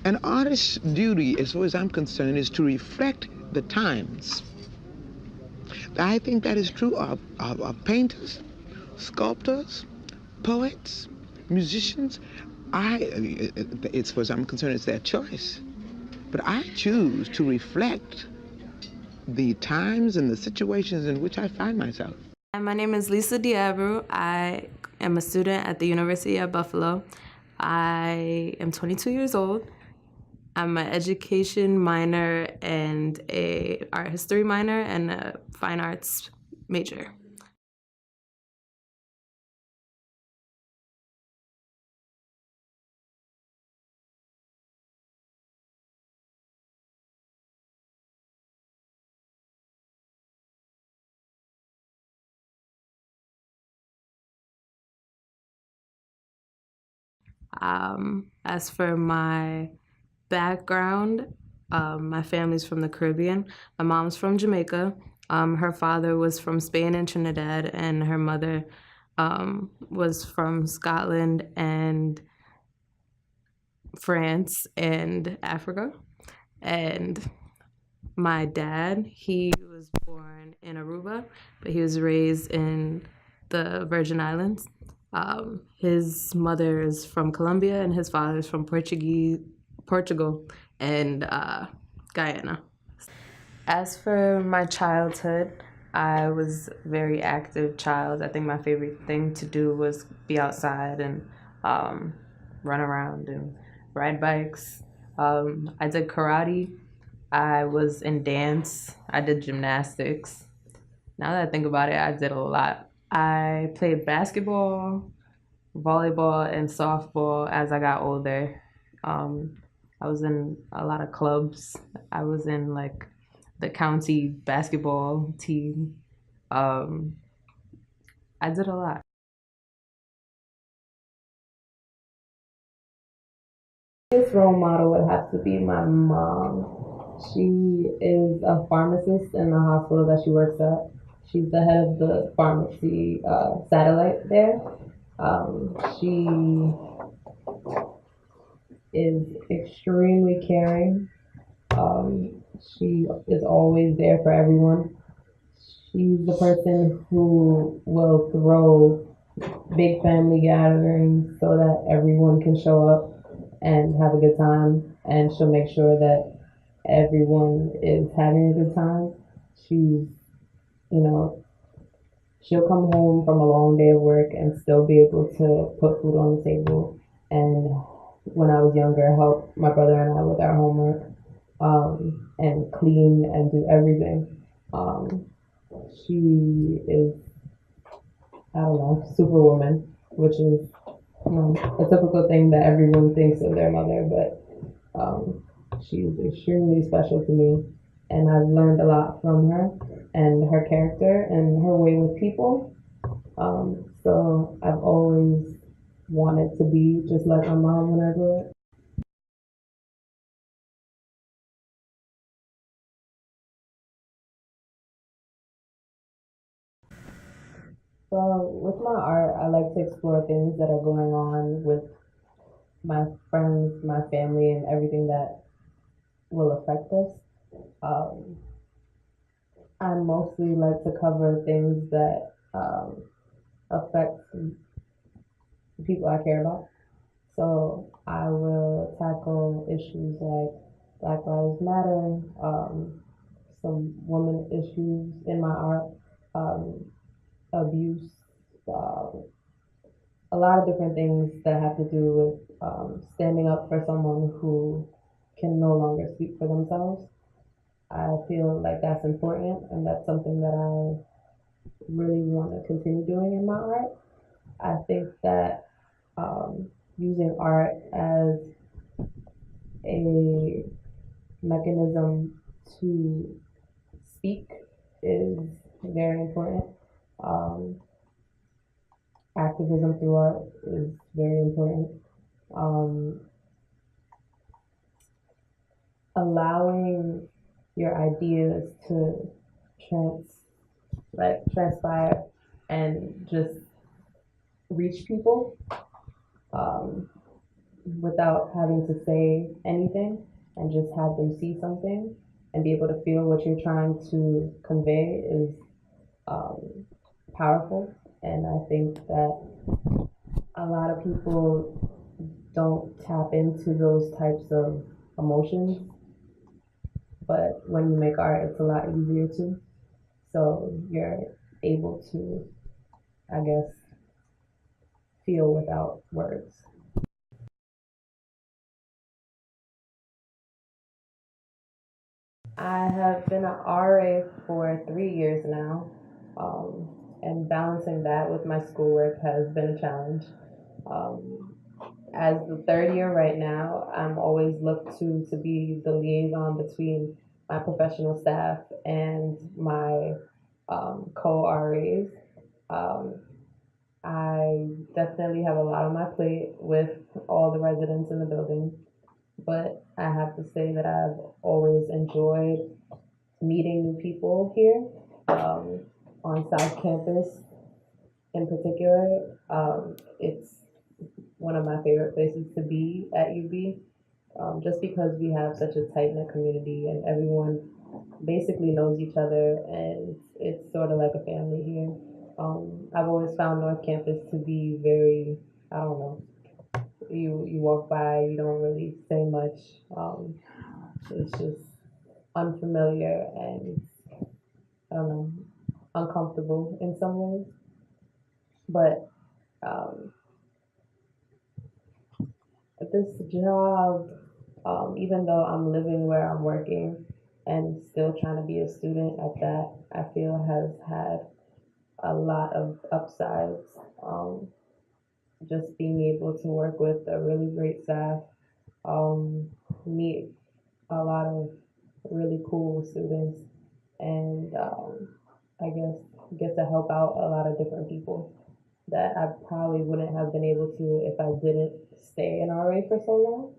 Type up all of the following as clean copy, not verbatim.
An artist's duty, as far as I'm concerned, is to reflect the times. I think that is true of painters, sculptors, poets, musicians. As far as I'm concerned, it's their choice. But I choose to reflect the times and the situations in which I find myself. My name is Lisa Diabru. I am a student at the University of Buffalo. I am 22 years old. I'm an education minor and a art history minor and a fine arts major. As for my background, my family's from the Caribbean. My mom's from Jamaica. Her father was from Spain and Trinidad, and her mother was from Scotland and France and Africa. And my dad, he was born in Aruba, but he was raised in the Virgin Islands. His mother is from Colombia and his father is from Portugal, and Guyana. As for my childhood, I was a very active child. I think my favorite thing to do was be outside and um, run around and ride bikes. I did karate. I was in dance. I did gymnastics. Now that I think about it, I did a lot. I played basketball, volleyball, and softball as I got older. Um, I was in a lot of clubs. I was in like the county basketball team. Um, I did a lot. Biggest role model would have to be my mom. She is a pharmacist in the hospital that she works at. She's the head of the pharmacy satellite there. She is extremely caring. She is always there for everyone. She's the person who will throw big family gatherings so that everyone can show up and have a good time, and she'll make sure that everyone is having a good time. She's, you know, she'll come home from a long day of work and still be able to put food on the table. And when I was younger, help my brother and I with our homework, and clean and do everything. Um, she is, I don't know, superwoman, which is a typical thing that everyone thinks of their mother, but she's extremely special to me, and I've learned a lot from her and her character and her way with people. So I've always wanted to be just like my mom when I grew up. Well, with my art, I like to explore things that are going on with my friends, my family, and everything that will affect us. Um, I mostly like to cover things that affect the people I care about. So I will tackle issues like Black Lives Matter, some women issues in my art, um, abuse, uh, a lot of different things that have to do with standing up for someone who can no longer speak for themselves. I feel like that's important, and that's something that I really want to continue doing in my art. I think that using art as a mechanism to speak is very important. Um, Activism through art is very important. Um, Allowing your ideas to trans transpire and just reach people, um, without having to say anything and just have them see something and be able to feel what you're trying to convey is um, powerful. And I think that a lot of people don't tap into those types of emotions, but when you make art, it's a lot easier to. So you're able to, I guess, feel without words. I have been an RA for 3 years now, um, and balancing that with my schoolwork has been a challenge. Um, as the third year right now, I'm always looked to be the liaison between my professional staff and my co-RAs. Um, I definitely have a lot on my plate with all the residents in the building, but I have to say that I've always enjoyed meeting new people here um, on South Campus in particular. It's one of my favorite places to be at UB, just because we have such a tight knit community and everyone basically knows each other, and it's sort of like a family here. I've always found North Campus to be very, I don't know, you walk by, you don't really say much. It's just unfamiliar and I don't know, uncomfortable in some ways. But um, this job, even though I'm living where I'm working and still trying to be a student at that, I feel has had a lot of upsides. Um, just being able to work with a really great staff, um, meet a lot of really cool students, and I guess get to help out a lot of different people that I probably wouldn't have been able to if I didn't stay in RA for so long.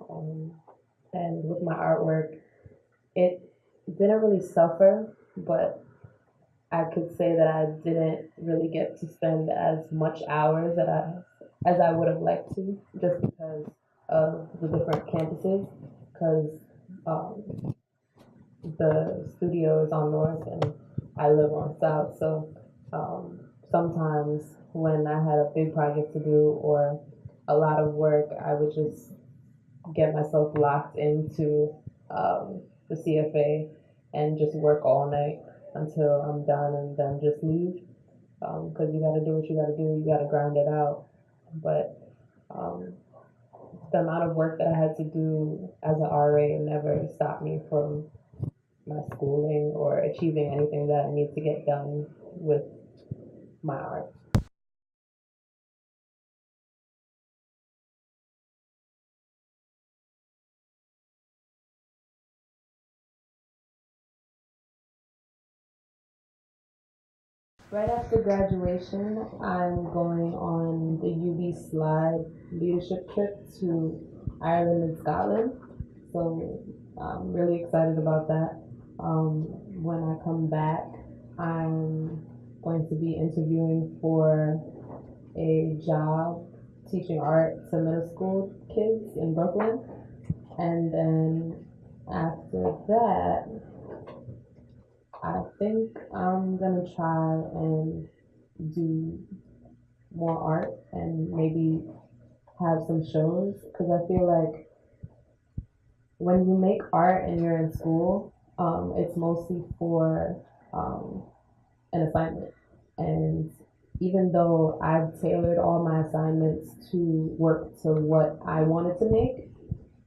Um, and with my artwork, it didn't really suffer, but I could say that I didn't really get to spend as much hours that I would have liked to, just because of the different campuses. Because um, the studio is on North and I live on South, so sometimes when I had a big project to do or a lot of work, I would just get myself locked into the CFA and just work all night until I'm done and then just leave. Because you got to do what you got to do, you got to grind it out. But um, the amount of work that I had to do as an RA never stopped me from my schooling or achieving anything that I need to get done with my art. Right after graduation, I'm going on the UB Slide leadership trip to Ireland and Scotland. So I'm really excited about that. When I come back, I'm going to be interviewing for a job teaching art to middle school kids in Brooklyn. And then after that, I think I'm gonna try and do more art and maybe have some shows because I feel like when you make art and you're in school, it's mostly for um, an assignment. And even though I've tailored all my assignments to work to what I wanted to make,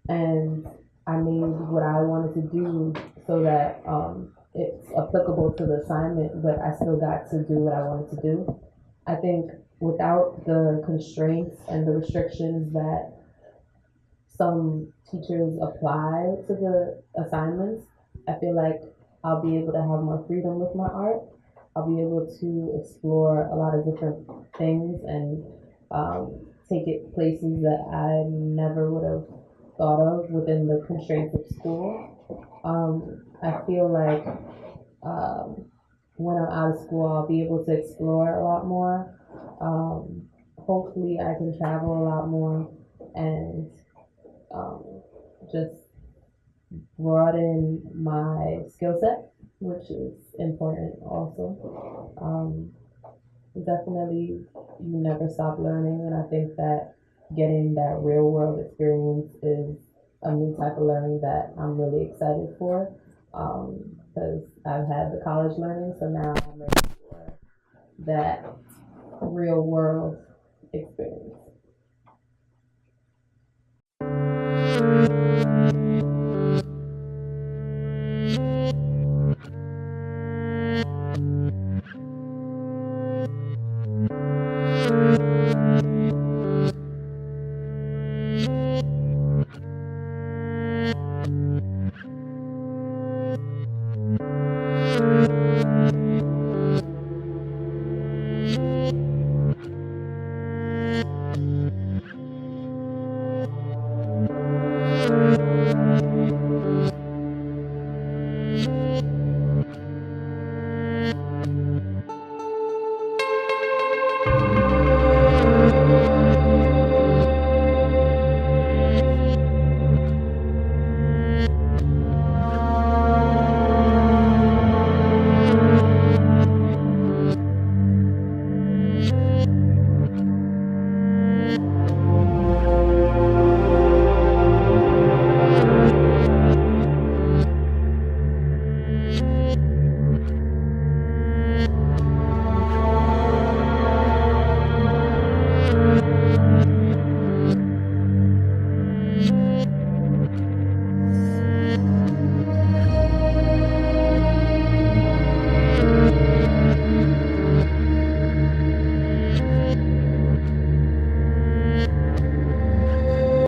and I made what I wanted to do so that it's applicable to the assignment, but I still got to do what I wanted to do. I think without the constraints and the restrictions that some teachers apply to the assignments, I feel like I'll be able to have more freedom with my art. I'll be able to explore a lot of different things and take it places that I never would have thought of within the constraints of school. I feel like um, when I'm out of school, I'll be able to explore a lot more. Hopefully, I can travel a lot more and just broaden my skill set, which is important also. Definitely, you never stop learning, and I think that getting that real world experience is a new type of learning that I'm really excited for. Because I've had the college learning, so now I'm ready for that real world experience.